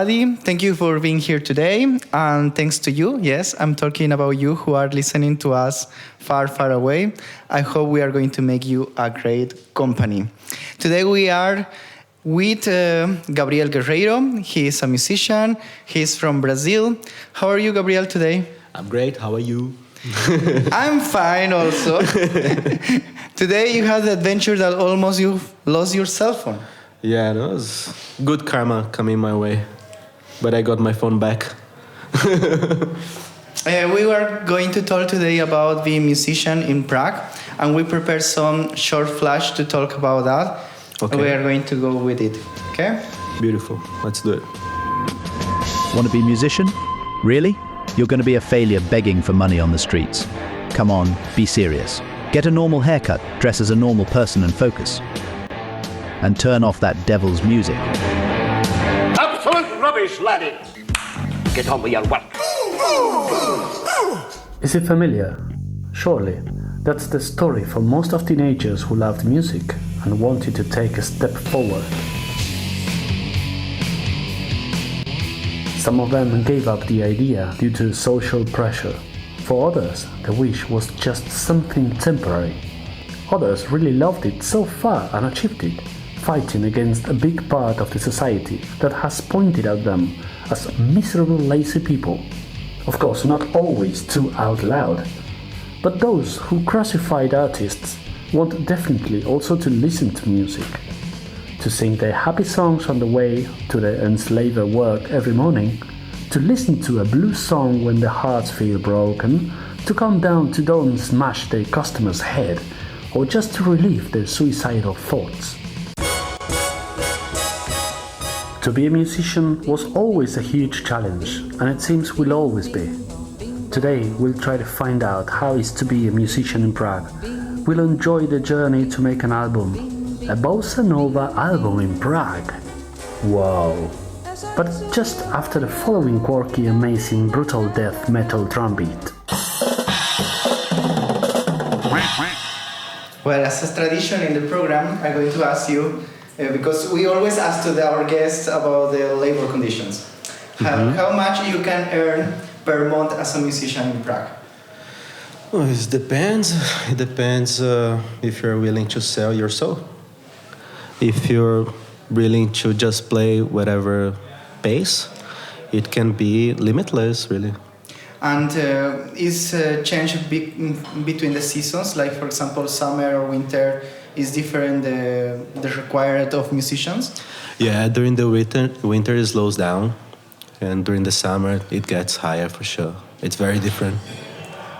everybody. Thank you for being here today. And thanks to you. Yes, I'm talking about you who are listening to us far, far away. I hope we are going to make you a great company. Today we are with Gabriel Guerreiro. He is a musician. He's from Brazil. How are you, Gabriel, today? I'm great. How are you? I'm fine also. Today you had the adventure that almost you lost your cell phone. Yeah, no, it was good karma coming my way. But I got my phone back. We were going to talk today about being a musician in Prague, and we prepared some short flash to talk about that. Okay. We are going to go with it, okay? Beautiful. Let's do it. Want to be a musician? Really? You're going to be a failure begging for money on the streets. Come on, be serious. Get a normal haircut, dress as a normal person and focus. And turn off that devil's music. Absolute rubbish, laddie! Get on with your work. Is it familiar? Surely. That's the story for most of teenagers who loved music and wanted to take a step forward. Some of them gave up the idea due to social pressure. For others, the wish was just something temporary. Others really loved it so far and achieved it, fighting against a big part of the society that has pointed at them as miserable, lazy people. Of course, not always too out loud. But those who crucified artists want definitely also to listen to music, to sing their happy songs on the way to their enslaved work every morning, to listen to a blues song when their hearts feel broken, to come down to don't smash their customer's head, or just to relieve their suicidal thoughts. To be a musician was always a huge challenge, and it seems will always be. Today we'll try to find out how it is to be a musician in Prague. We'll enjoy the journey to make an album. A bossa nova album in Prague. Wow. But just after the following quirky, amazing, brutal death metal drum beat. Well, as a tradition in the program, I'm going to ask you, because we always ask to our guests about the labor conditions. How much you can earn per month as a musician in Prague? Well, it depends. It depends if you're willing to sell your soul. If you're willing to just play whatever pace, it can be limitless, really. And is change between the seasons, like for example summer or winter, is different the required of musicians? Yeah, during the winter it slows down, and during the summer it gets higher for sure. It's very different.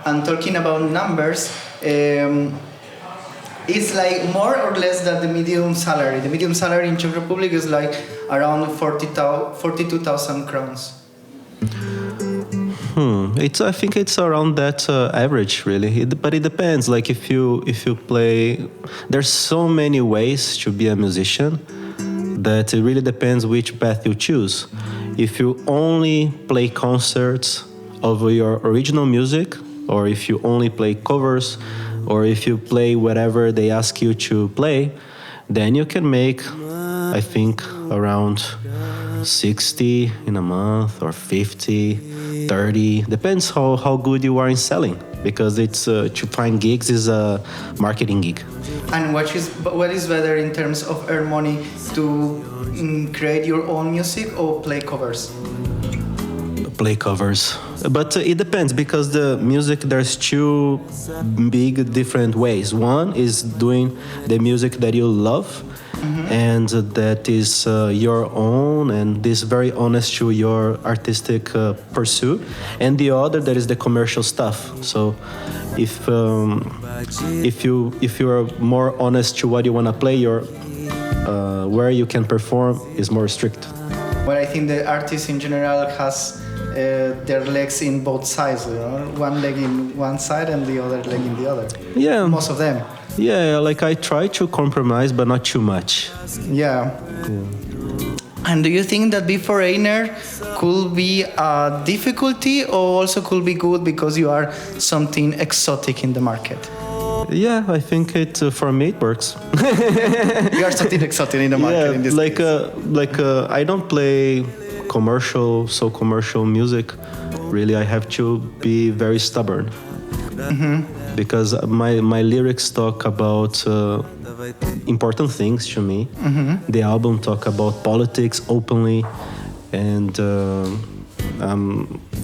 And talking about numbers, it's like more or less than the medium salary. The medium salary in Czech Republic is like around 42,000 crowns. I think it's around that average, really. But it depends. Like if you play, there's so many ways to be a musician that it really depends which path you choose. If you only play concerts of your original music, or if you only play covers, or if you play whatever they ask you to play, then you can make, I think, around 60 in a month, or 50, 30. Depends how good you are in selling, because it's to find gigs is a marketing gig. And what is better in terms of earn money, to create your own music or play covers? Play covers. But it depends, because the music, there's two big different ways. One is doing the music that you love, and that is your own, and is very honest to your artistic pursuit. And the other, that is the commercial stuff. So if you are more honest to what you want to play, your where you can perform is more strict. Well, I think the artist in general has their legs in both sides, you know? One leg in one side and the other leg in the other. Yeah. Most of them. Yeah, like I try to compromise, but not too much. Yeah. And do you think that be foreigner could be a difficulty, or also could be good because you are something exotic in the market? Yeah, I think it for me it works. You are something exotic in the market. Yeah, in this like case. I don't play commercial music, really I have to be very stubborn. Because my lyrics talk about important things to me. The album talk about politics openly, and the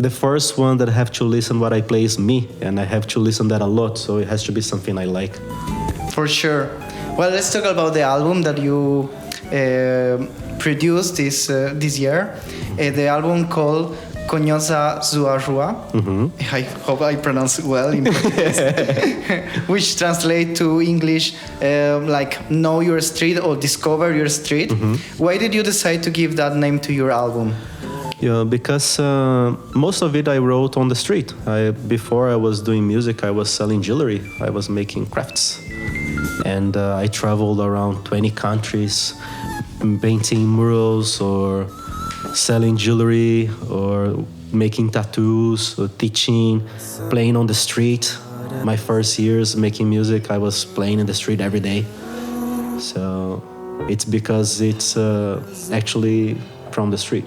first one that I have to listen what I play is me, and I have to listen that a lot, so it has to be something I like. For sure. Well, let's talk about the album that you produced this year. The album called Conheça. I hope I pronounce it well, which translates to English like Know Your Street or Discover Your Street. Why did you decide to give that name to your album? Yeah, because most of it I wrote on the street. Before I was doing music, I was selling jewelry. I was making crafts. And I traveled around 20 countries, painting murals or selling jewelry or making tattoos or teaching, playing on the street. My first years making music, I was playing in the street every day. So it's because it's actually from the street.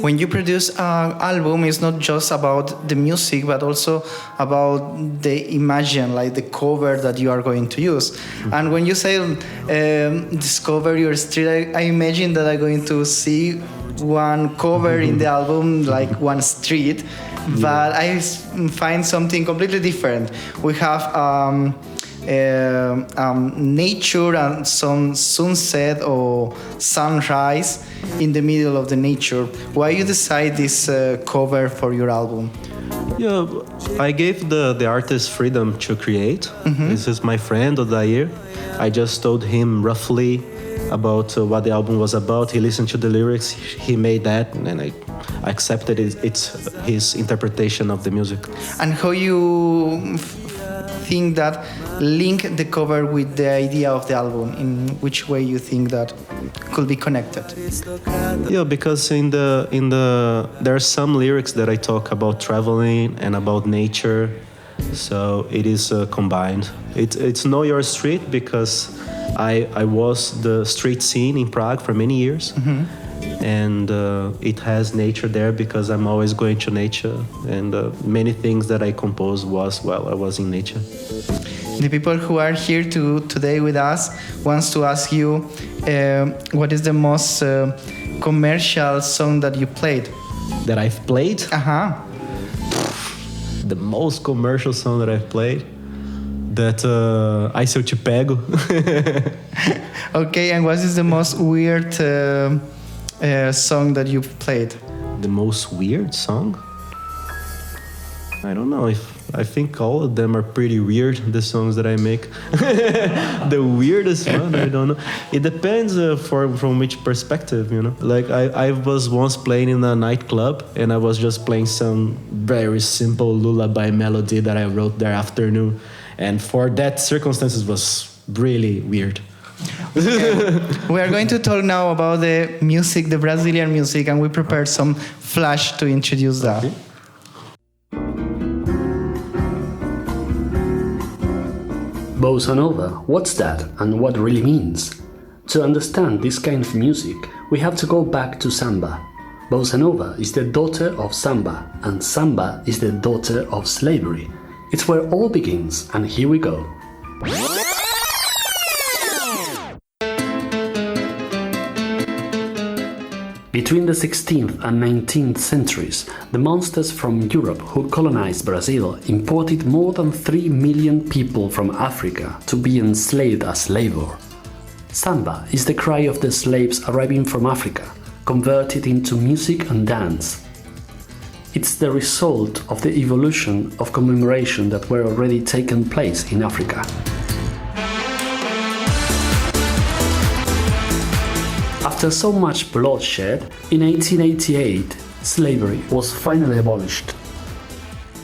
When you produce an album, it's not just about the music, but also about the imagine, like the cover that you are going to use. And when you say discover your street, I imagine that I'm going to see one cover in the album, like one street, but I find something completely different. We have nature and some sunset or sunrise in the middle of the nature. Why you decide this cover for your album? Yeah, I gave the artist freedom to create. This is my friend Odair. I just told him roughly about what the album was about. He listened to the lyrics, he made that, and I accepted it. It's his interpretation of the music. And how you think that link the cover with the idea of the album? In which way you think that could be connected? Yeah, because in the there are some lyrics that I talk about traveling and about nature, so it is combined. It's Know Your Street because I was the street scene in Prague for many years. And it has nature there because I'm always going to nature, and many things that I composed was while I was in nature. The people who are here today with us wants to ask you what is the most commercial song that you played? That I've played? The most commercial song that I've played? That I Se Eu Te Pego. Okay, and what is the most weird song that you played? The most weird song? I don't know. I think all of them are pretty weird, the songs that I make. The weirdest one, I don't know. It depends from which perspective, you know. Like I was once playing in a nightclub and I was just playing some very simple lullaby melody that I wrote that afternoon. And for that circumstances was really weird. We are going to talk now about the music, the Brazilian music, and we prepared some flash to introduce that. Okay. Bossa Nova, what's that and what really means? To understand this kind of music, we have to go back to samba. Bossa Nova is the daughter of samba, and samba is the daughter of slavery. It's where all begins, and here we go. Between the 16th and 19th centuries, the monsters from Europe who colonized Brazil imported more than 3 million people from Africa to be enslaved as labor. Samba is the cry of the slaves arriving from Africa, converted into music and dance. It's the result of the evolution of commemoration that were already taken place in Africa. After so much bloodshed, in 1888, slavery was finally abolished.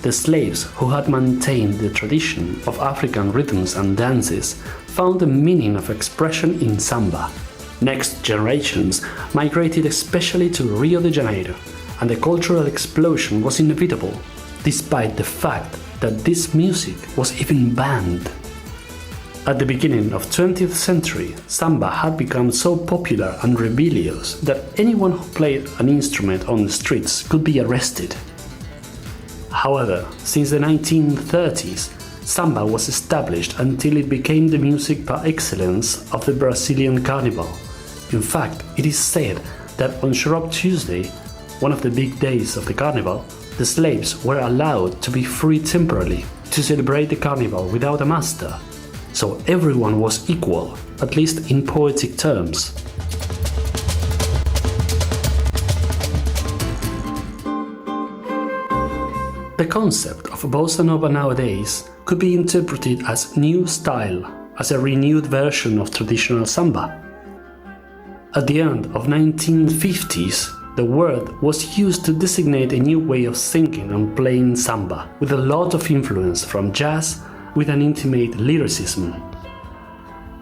The slaves who had maintained the tradition of African rhythms and dances found the meaning of expression in samba. Next generations migrated especially to Rio de Janeiro, and the cultural explosion was inevitable, despite the fact that this music was even banned. At the beginning of 20th century, samba had become so popular and rebellious that anyone who played an instrument on the streets could be arrested. However, since the 1930s, samba was established until it became the music par excellence of the Brazilian carnival. In fact, it is said that on Shrub Tuesday, one of the big days of the carnival, the slaves were allowed to be free temporarily to celebrate the carnival without a master. So everyone was equal, at least in poetic terms. The concept of bossa nova nowadays could be interpreted as new style, as a renewed version of traditional samba. At the end of 1950s, the word was used to designate a new way of thinking and playing samba, with a lot of influence from jazz, with an intimate lyricism.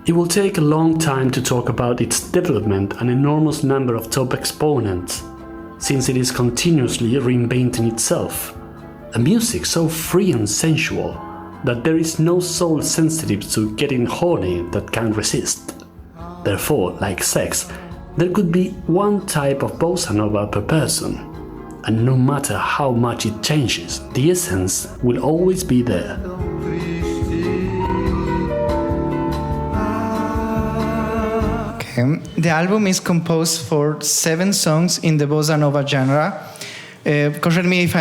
It will take a long time to talk about its development and enormous number of top exponents, since it is continuously reinventing itself. A music so free and sensual that there is no soul sensitive to getting horny that can resist. Therefore, like sex, there could be one type of bossa nova per person, and no matter how much it changes, the essence will always be there. Okay. The album is composed for 7 songs in the bossa nova genre. Correct me if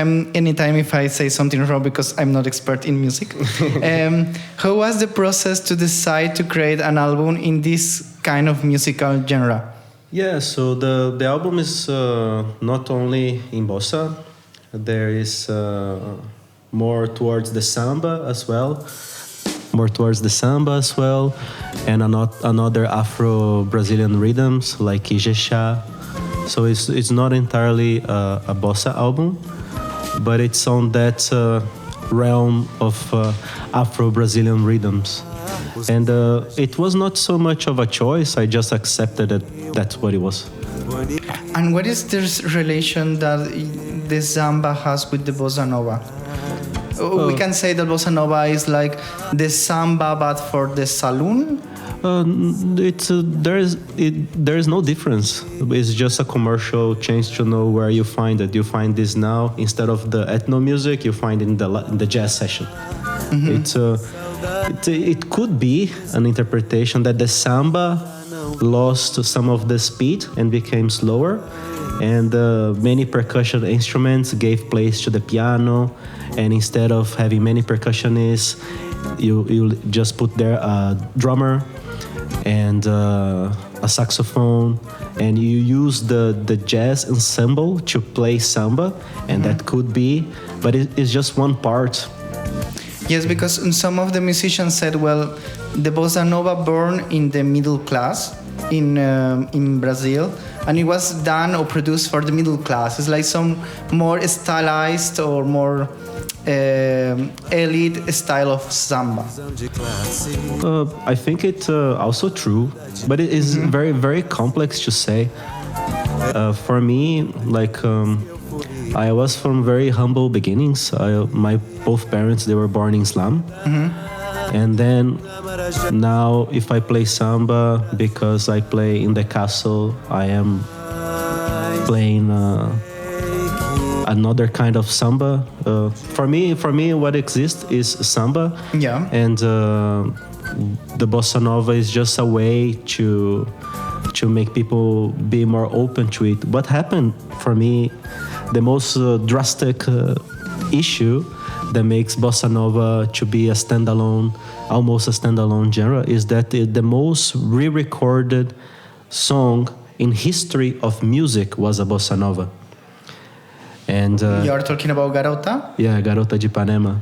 I say something wrong, because I'm not expert in music. How was the process to decide to create an album in this kind of musical genre? Yeah, so the album is not only in bossa, there is more towards the samba as well, and another Afro-Brazilian rhythms like Ijexá. So it's not entirely a bossa album, but it's on that realm of Afro-Brazilian rhythms. And it was not so much of a choice, I just accepted that that's what it was. And what is this relation that the samba has with the bossa nova? We can say that bossa nova is like the samba but for the saloon? There is no difference. It's just a commercial change to know where you find it. You find this now instead of the ethno music. You find it in the jazz session. Mm-hmm. It could be an interpretation that the samba lost some of the speed and became slower, and many percussion instruments gave place to the piano. And instead of having many percussionists, you just put there a drummer and a saxophone, and you use the jazz ensemble to play samba, and that could be, but it's just one part. Yes, because some of the musicians said, well, the bossa nova born in the middle class in Brazil, and it was done or produced for the middle class. It's like some more stylized or more elite style of samba. I think it's also true, but it is very, very complex to say. For me, like I was from very humble beginnings. My both parents, they were born in Islam. And then now if I play samba, because I play in the castle, I am playing another kind of samba. For me, what exists is samba. Yeah. And the bossa nova is just a way to make people be more open to it. What happened for me, the most drastic issue that makes bossa nova to be almost a standalone genre, is that the most re-recorded song in history of music was a bossa nova. And you're talking about Garota? Yeah, Garota de Ipanema.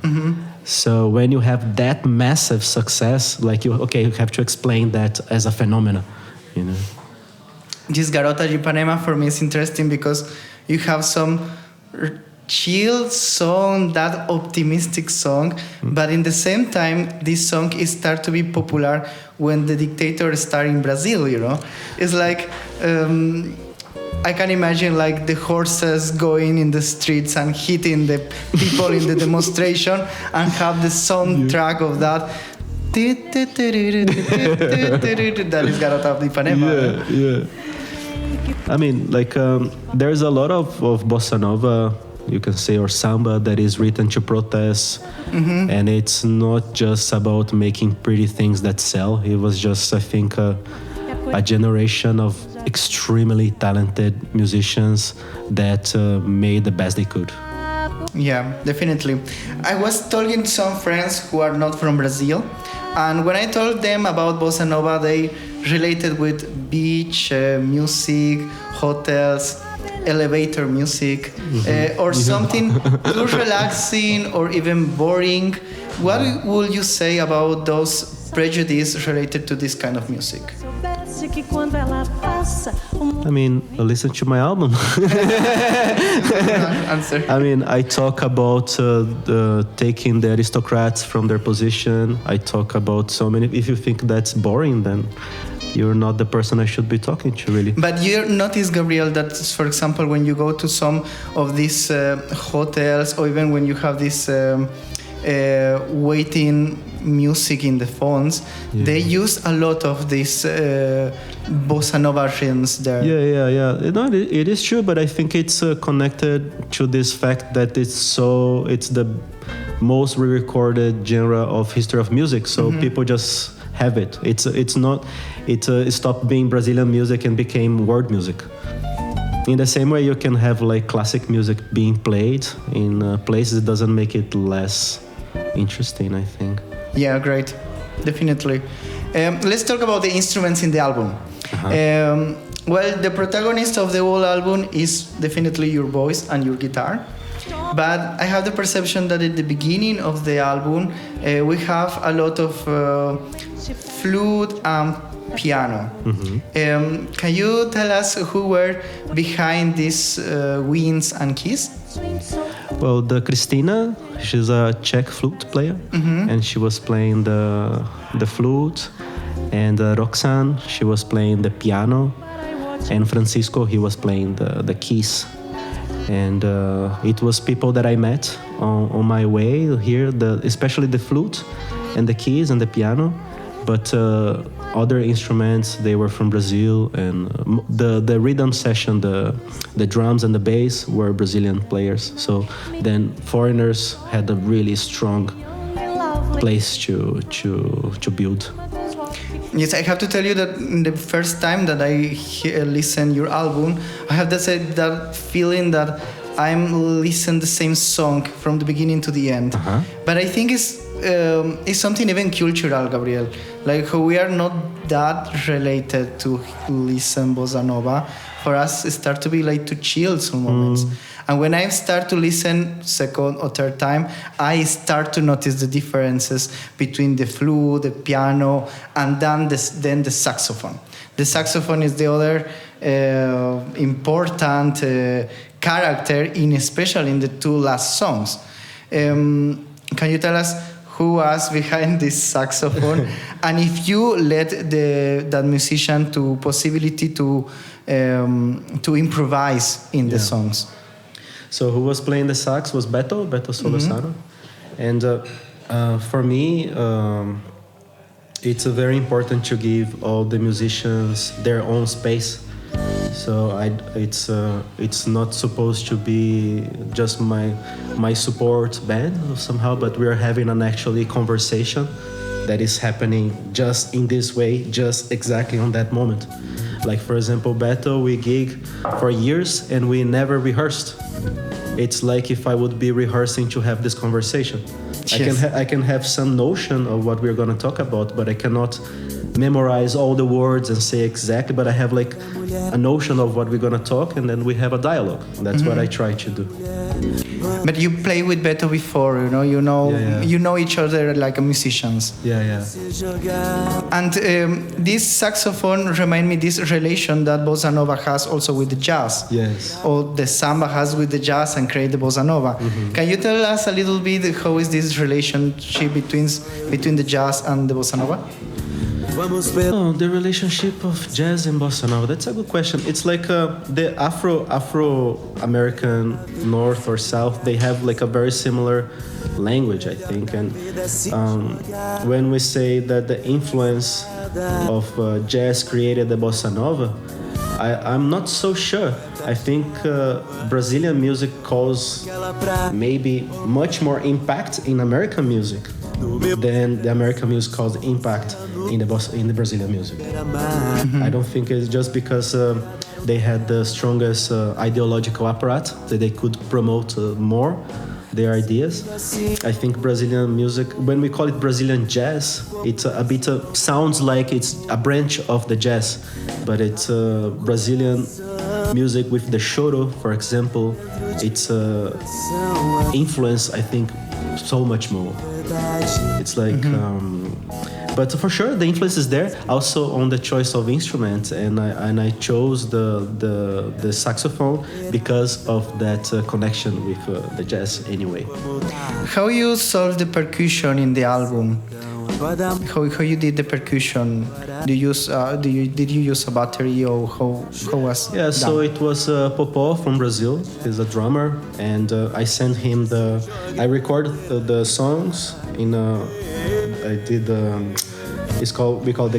So when you have that massive success, like you have to explain that as a phenomenon, you know. This Garota de Ipanema for me is interesting because you have some chill song, that optimistic song, but in the same time, this song is start to be popular when the dictator started in Brazil, you know. It's like, I can imagine like the horses going in the streets and hitting the people in the demonstration, and have the soundtrack of that That is Garota de Ipanema. Yeah. I mean, like, there's a lot of bossa nova, you can say, or samba that is written to protest. And it's not just about making pretty things that sell. It was just, I think, a generation of extremely talented musicians that made the best they could. Yeah, definitely. I was talking to some friends who are not from Brazil, and when I told them about bossa nova, they related with beach music, hotels, elevator music, or something too relaxing or even boring. What would you say about those prejudices related to this kind of music? I mean, listen to my album. Answer. I mean, I talk about taking the aristocrats from their position. I talk about so many. If you think that's boring, then you're not the person I should be talking to, really. But you notice, Gabriel, that, for example, when you go to some of these hotels, or even when you have this waiting music in the phones, they use a lot of these bossa nova rhythms there. Yeah. No, it is true, but I think it's connected to this fact that it's the most re-recorded genre of history of music. So people just have it. It stopped being Brazilian music and became world music. In the same way, you can have like classic music being played in places, it doesn't make it less interesting, I think. Yeah, great. Definitely. Let's talk about the instruments in the album. Well, the protagonist of the whole album is definitely your voice and your guitar. But I have the perception that at the beginning of the album, we have a lot of flute and piano. Can you tell us who were behind these winds and keys? Well, the Christina, she's a Czech flute player, and she was playing the flute. And Roxanne, she was playing the piano. And Francisco, he was playing the keys. And it was people that I met on my way here, especially the flute and the keys and the piano. But other instruments, they were from Brazil, and the rhythm session, the drums and the bass were Brazilian players. So then foreigners had a really strong place to build. Yes, I have to tell you that the first time that I listened your album, I have that feeling that I'm listening the same song from the beginning to the end. But I think it's something even cultural, Gabriel. Like we are not that related to listen bossa nova. For us, it start to be like to chill some moments. And when I start to listen second or third time, I start to notice the differences between the flute, the piano, and then the saxophone. The saxophone is the other important character, especially in the two last songs. Can you tell us who was behind this saxophone, and if you let that musician to possibility to improvise in the songs? So who was playing the sax was Beto Solosano. And for me, it's very important to give all the musicians their own space. So it's not supposed to be just my support band somehow, but we're having an actually conversation that is happening just in this way, just exactly on that moment. Like for example, Beto, we gig for years and we never rehearsed. It's like if I would be rehearsing to have this conversation. Yes. I can have some notion of what we're going to talk about, but I cannot memorize all the words and say exactly, but I have like a notion of what we're going to talk, and then we have a dialogue. That's what I try to do. But you play with Beto before, you know each other like musicians. Yeah. And this saxophone remind me this relation that bossa nova has also with the jazz. Yes. Or the samba has with the jazz and create the bossa nova. Can you tell us a little bit how is this relationship between the jazz and the bossa nova? Oh, the relationship of jazz and bossa nova. That's a good question. It's like the Afro-American North or South. They have like a very similar language, I think. And when we say that the influence of jazz created the bossa nova, I'm not so sure. I think Brazilian music caused maybe much more impact in American music than the American music caused impact in the Brazilian music. I don't think it's just because they had the strongest ideological apparatus that they could promote more their ideas. I think Brazilian music, when we call it Brazilian jazz, it's a bit sounds like it's a branch of the jazz, but it's Brazilian music with the choro, for example. It's influence, I think, so much more. It's like, but for sure the influence is there. Also on the choice of instruments, and I chose the saxophone because of that connection with the jazz anyway. How you solved the percussion in the album? How you did the percussion? Did you use a battery, or how was? Yeah, so done? it was Popó from Brazil. He's a drummer, and I sent him I recorded the songs in. I did. We call the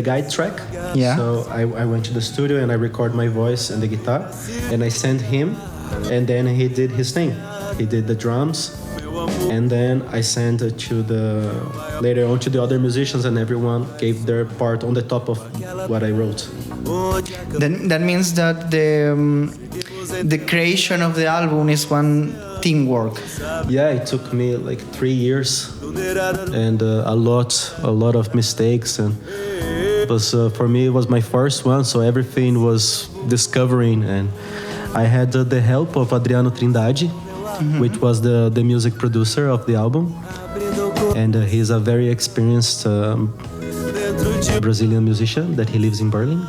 guide track. Yeah. So I went to the studio and I recorded my voice and the guitar, and I sent him, and then he did his thing. He did the drums. And then I sent it later on to the other musicians, and everyone gave their part on the top of what I wrote. Then that means that the creation of the album is one teamwork. Yeah, it took me like 3 years and a lot of mistakes, and it was for me it was my first one, so everything was discovering, and I had the help of Adriano Trindade. Which was the music producer of the album, and he's a very experienced Brazilian musician that he lives in Berlin,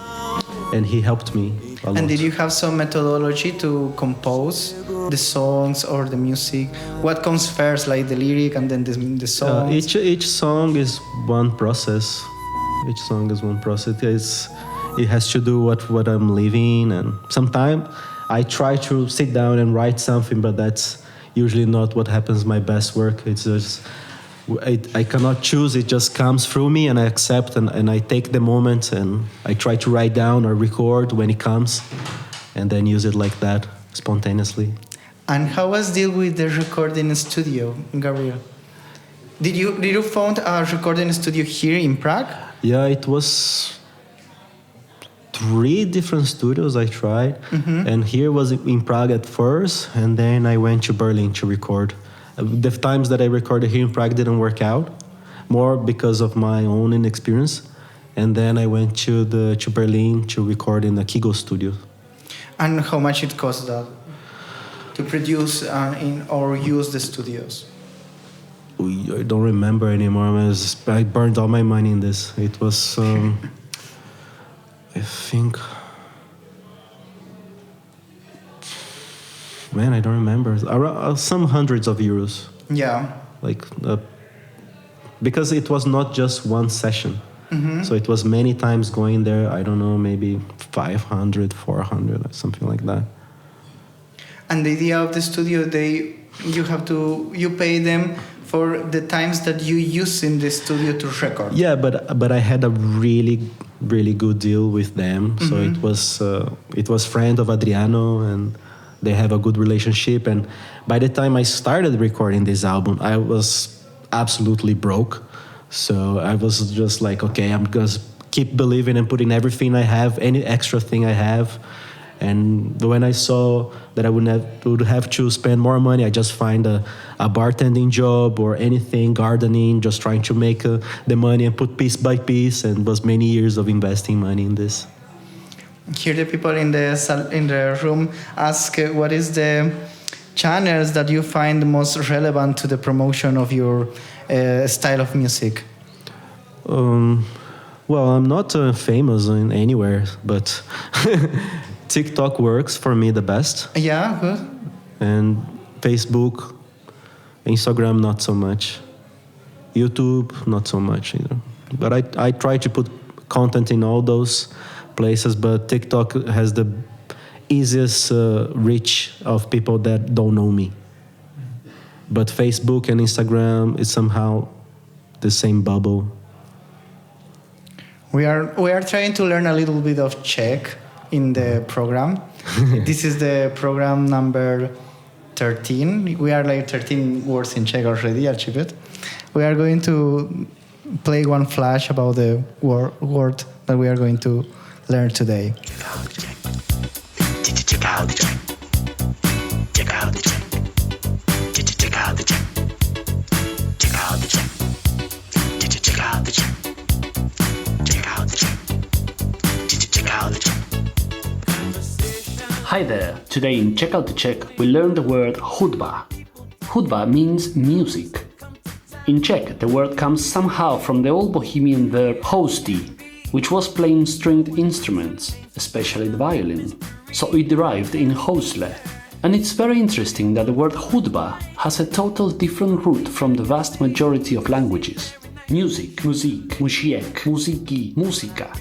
and he helped me a lot. And did you have some methodology to compose the songs or the music? What comes first, like the lyric and then the song? Each song is one process. Each song is one process. It has to do what I'm living, and sometimes I try to sit down and write something, but that's usually not what happens my best work. It's just, I cannot choose, it just comes through me, and I accept, and I take the moment, and I try to write down or record when it comes, and then use it like that, spontaneously. And how was deal with the recording studio, Gabriel? Did you found a recording studio here in Prague? Yeah, it was 3 different studios I tried, and here was in Prague at first, and then I went to Berlin to record. The times that I recorded here in Prague didn't work out, more because of my own inexperience, and then I went to Berlin to record in the Kegel studio. And how much it cost that to produce or use the studios? I don't remember anymore. I burned all my money in this. It was. I think, man, I don't remember. Some hundreds of euros. Yeah. Like, because it was not just one session. So it was many times going there. I don't know, maybe 500, 400, or something like that. And the idea of the studio, you pay them for the times that you use in the studio to record. Yeah, but I had a really good deal with them. So it was friend of Adriano, and they have a good relationship. And by the time I started recording this album, I was absolutely broke. So I was just like, okay, I'm gonna keep believing and putting everything I have, any extra thing I have. And when I saw that I would have to spend more money, I just find a bartending job or anything, gardening, just trying to make the money and put piece by piece. And it was many years of investing money in this. Here the people in the room ask what is the channels that you find most relevant to the promotion of your style of music? Well, I'm not famous in anywhere, but TikTok works for me the best. Yeah, good. And Facebook, Instagram, not so much. YouTube, not so much either. But I try to put content in all those places, but TikTok has the easiest reach of people that don't know me. But Facebook and Instagram is somehow the same bubble. We are trying to learn a little bit of Czech in the program. This is the program number 13. We are like 13 words in Czech already achieved. We are going to play one flash about the word that we are going to learn today. Check out the Czech. Check out the Czech. Check out the Czech. Check out the Czech. Check out the Czech. Check out the Czech. Check out the Czech. Hi there! Today in Check Out the Czech we learn the word hudba. Hudba means music. In Czech the word comes somehow from the old Bohemian verb hosti, which was playing stringed instruments, especially the violin. So it derived in hosle. And it's very interesting that the word hudba has a total different root from the vast majority of languages. Music, musik, musiek, musiki, musika.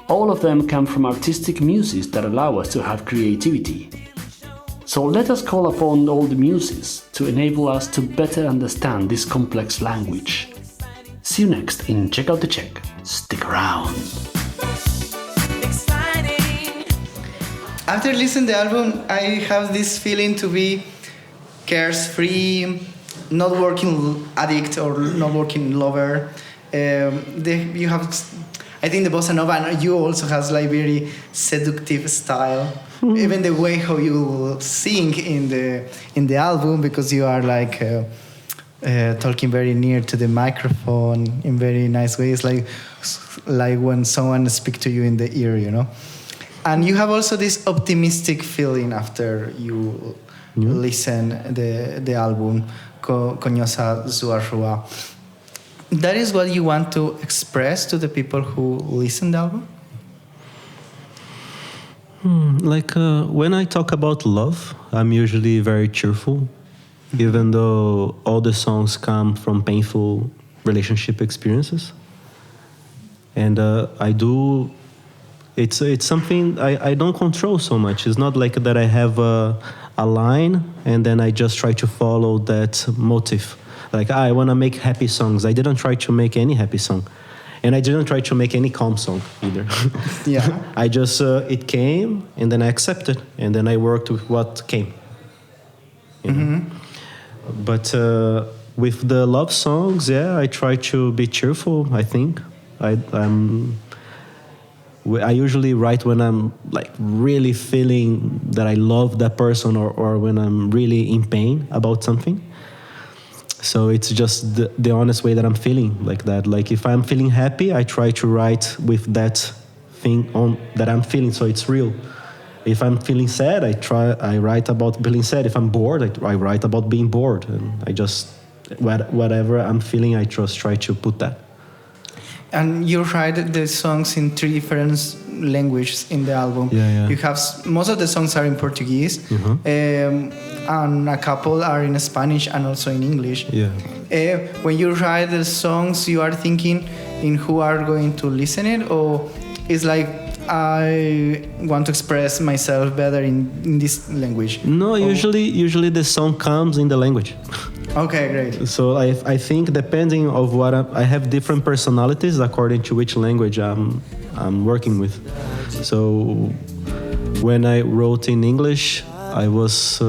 All of them come from artistic muses that allow us to have creativity. So let us call upon all the muses to enable us to better understand this complex language. See you next in Check Out the Czech. Stick around. After listening to the album, I have this feeling to be cares-free, not working addict or not working lover. You have, I think, the bossa nova, and you also has like very seductive style. Even the way how you sing in the album, because you are like talking very near to the microphone in very nice ways, like when someone speaks to you in the ear, you know. And you have also this optimistic feeling after you listen the album, Conheça. That is what you want to express to the people who listen the album? When I talk about love, I'm usually very cheerful, even though all the songs come from painful relationship experiences. And it's something I don't control so much. It's not like that I have a line and then I just try to follow that motive. Like, I want to make happy songs. I didn't try to make any happy song. And I didn't try to make any calm song either. Yeah. I just, it came and then I accepted. And then I worked with what came. You know? But with the love songs, yeah, I try to be cheerful, I think. I usually write when I'm like really feeling that I love that person or when I'm really in pain about something. So it's just the honest way that I'm feeling like that. Like if I'm feeling happy, I try to write with that thing on that I'm feeling, so it's real. If I'm feeling sad, I write about feeling sad. If I'm bored, I write about being bored. And I just, whatever I'm feeling, I just try to put that. And you write the songs in 3 different languages in the album. Yeah. You have most of the songs are in Portuguese, and a couple are in Spanish and also in English. Yeah. When you write the songs, you are thinking in who are going to listen it, or it's like I want to express myself better in this language. No, usually the song comes in the language. Okay, great. So I think depending of what I have different personalities according to which language I'm working with. So when I wrote in English, I was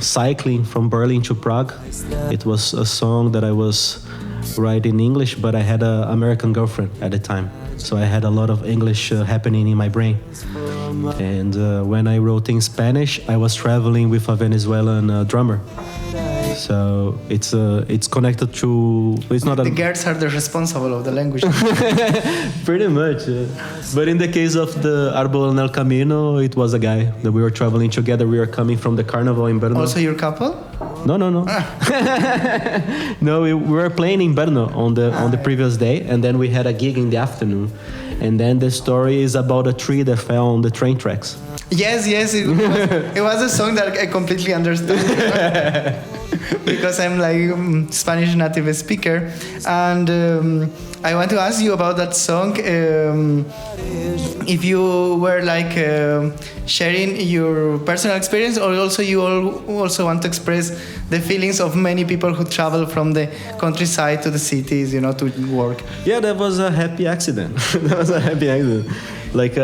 cycling from Berlin to Prague. It was a song that I was writing in English, but I had an American girlfriend at the time. So I had a lot of English happening in my brain. And when I wrote in Spanish, I was traveling with a Venezuelan drummer. So it's connected to. It's not the girls are the responsible of the language. Pretty much. But in the case of the Árbol en el Camino, it was a guy that we were traveling together. We were coming from the carnival in Brno. Also, your couple? No. No, we were playing in Brno on the previous day, and then we had a gig in the afternoon. And then the story is about a tree that fell on the train tracks. Yes, it was a song that I completely understand. Because I'm like Spanish native speaker, and I want to ask you about that song. if you were like sharing your personal experience, or also you also want to express the feelings of many people who travel from the countryside to the cities, to work. Yeah, that was a happy accident. That was a happy accident. Like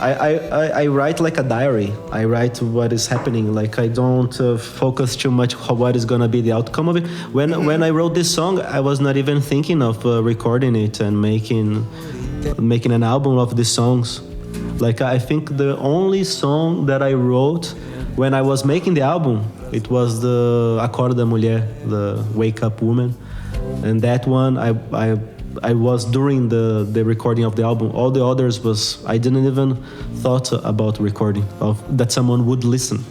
I write like a diary. I write what is happening. Like I don't focus too much on what is gonna be the outcome of it. When I wrote this song, I was not even thinking of recording it and making an album of these songs. Like I think the only song that I wrote when I was making the album, it was the Acorda Mulher, the Wake Up Woman, and that one I was during the recording of the album. All the others was I didn't even thought about recording that someone would listen.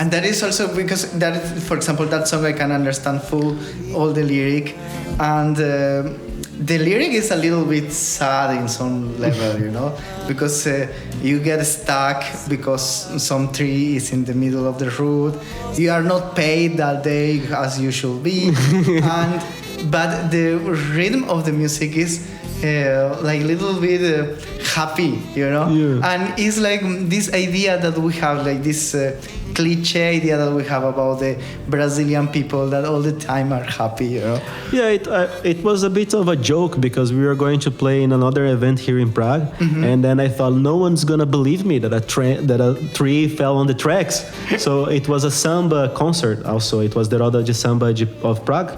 And that is also because that, for example, that song I can understand all the lyric, and the lyric is a little bit sad in some level, because you get stuck because some tree is in the middle of the road. You are not paid that day as you should be, but the rhythm of the music is like a little bit happy, Yeah. And it's like this idea that we have, like this cliche idea that we have about the Brazilian people that all the time are happy, Yeah, it was a bit of a joke because we were going to play in another event here in Prague, and then I thought no one's gonna believe me that a tree fell on the tracks. So it was a samba concert. Also, it was the Roda de Samba of Prague.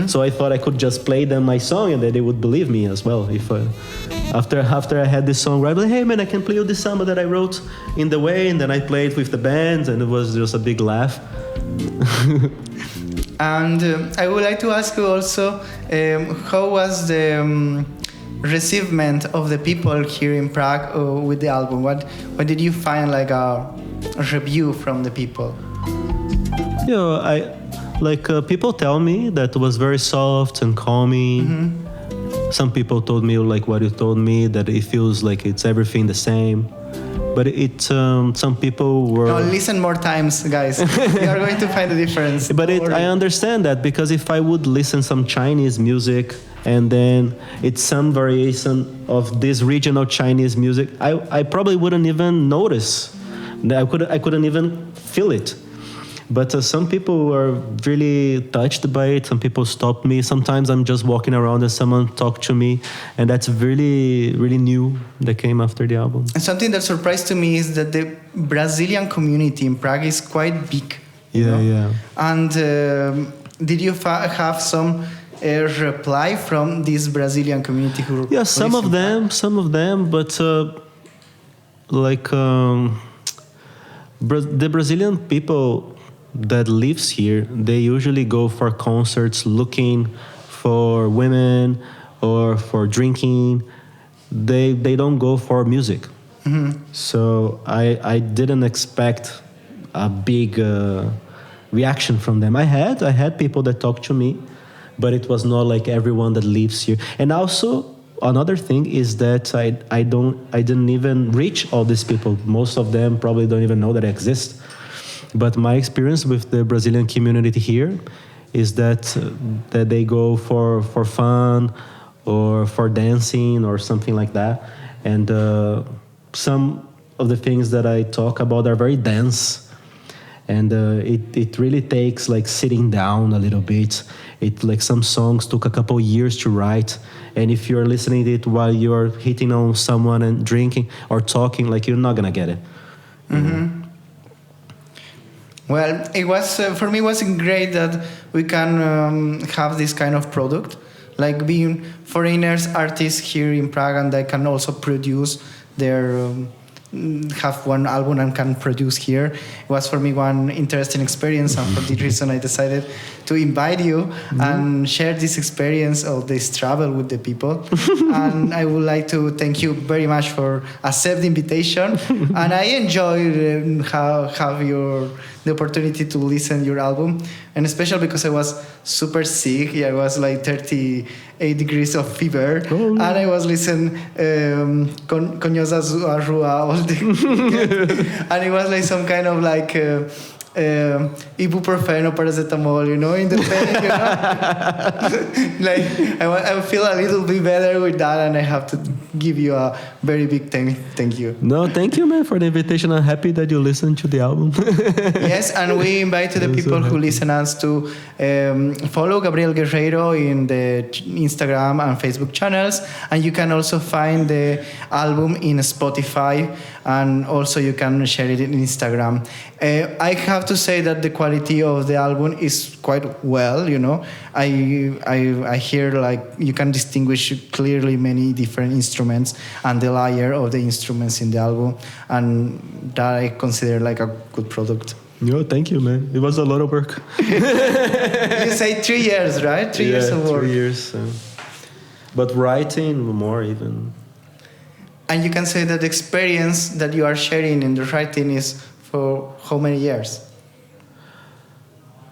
So I thought I could just play them my song and that they would believe me as well. If after I had this song, right, like, hey man, I can play you this samba that I wrote in the way, and then I played with the band, and it was just a big laugh. And I would like to ask you also, how was the receivement of the people here in Prague with the album? What did you find, like a review from the people? People tell me that it was very soft and calming. Some people told me like what you told me, that it feels like it's everything the same. But some people were... No, listen more times, guys. You are going to find the difference. But I understand that, because if I would listen some Chinese music and then it's some variation of this regional Chinese music, I probably wouldn't even notice. I couldn't even feel it. But some people were really touched by it. Some people stopped me. Sometimes I'm just walking around and someone talked to me. And that's really, really new that came after the album. And something that surprised to me is that the Brazilian community in Prague is quite big. Yeah. And did you have some reply from this Brazilian community? Yeah, some of them. But the Brazilian people that lives here, they usually go for concerts looking for women or for drinking. They don't go for music. So I didn't expect a big reaction from them. I had people that talked to me, but it was not like everyone that lives here. And also another thing is that I didn't even reach all these people. Most of them probably don't even know that I exist. But my experience with the Brazilian community here is that they go for fun or for dancing or something like that. And some of the things that I talk about are very dense. And it really takes like sitting down a little bit. It like some songs took a couple years to write. And if you're listening to it while you're hitting on someone and drinking or talking, like you're not gonna get it. Well, it was for me. It was great that we can have this kind of product, like being foreigners, artists here in Prague, and they can also produce their have one album and can produce here. It was for me one interesting experience, and for this reason I decided to invite you and share this experience of this travel with the people. And I would like to thank you very much for accepting the invitation. And I enjoyed have the opportunity to listen your album, and especially because I was super sick. I was like 38 degrees of fever, and I was listening Conheça all the and it was like some kind of like ibuprofen or paracetamol, in the pain, Like, I feel a little bit better with that, and I have to give you a very big thank you. No, thank you, man, for the invitation. I'm happy that you listened to the album. Yes, and we invite the people who listen us to follow Gabriel Guerreiro in the Instagram and Facebook channels, and you can also find the album in Spotify, and also you can share it in Instagram. I have to say that the quality of the album is quite well, I hear like you can distinguish clearly many different instruments and the layer of the instruments in the album, and that I consider like a good product. No, thank you, man. It was a lot of work. You say 3 years, right? 3 years of work. 3 years. But writing more even. And you can say that the experience that you are sharing in the writing is for how many years?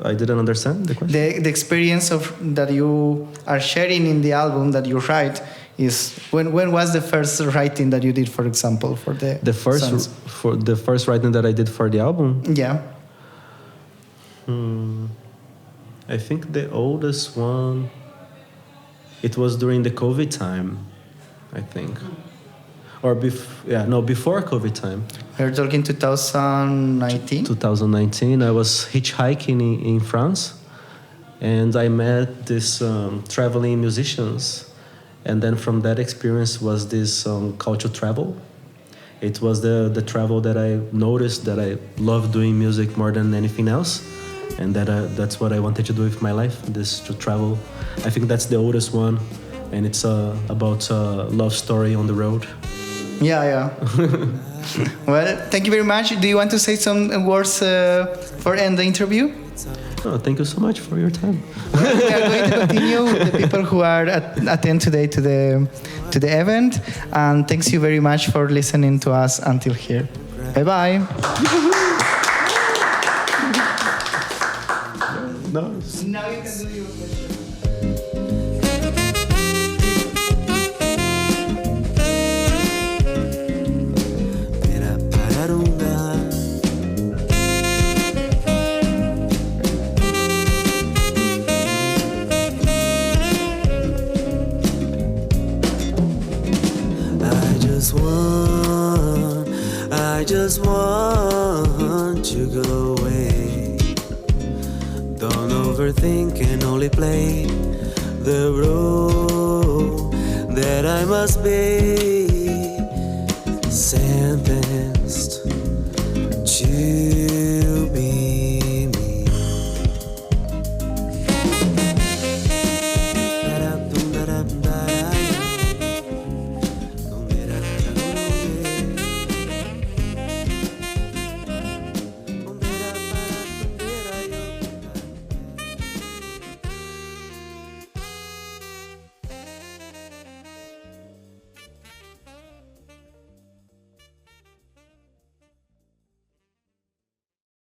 I didn't understand the question. The experience of that you are sharing in the album that you write is when was the first writing that you did, for example, for the songs? For the first writing that I did for the album. Yeah. I think the oldest one, it was during the COVID time, I think. Or before COVID time. You're talking 2019? 2019, I was hitchhiking in France, and I met these traveling musicians. And then from that experience was this call to travel. It was the travel that I noticed that I love doing music more than anything else. And that's what I wanted to do with my life, this to travel. I think that's the oldest one, and it's about a love story on the road. Yeah. Well, thank you very much. Do you want to say some words for end the interview? Oh, thank you so much for your time. Well, we are going to continue with the people who are attend today to the event, and thanks you very much for listening to us until here. Bye bye. No. Now you can do your question. I just want to go away. Don't overthink and only play the role that I must be sentenced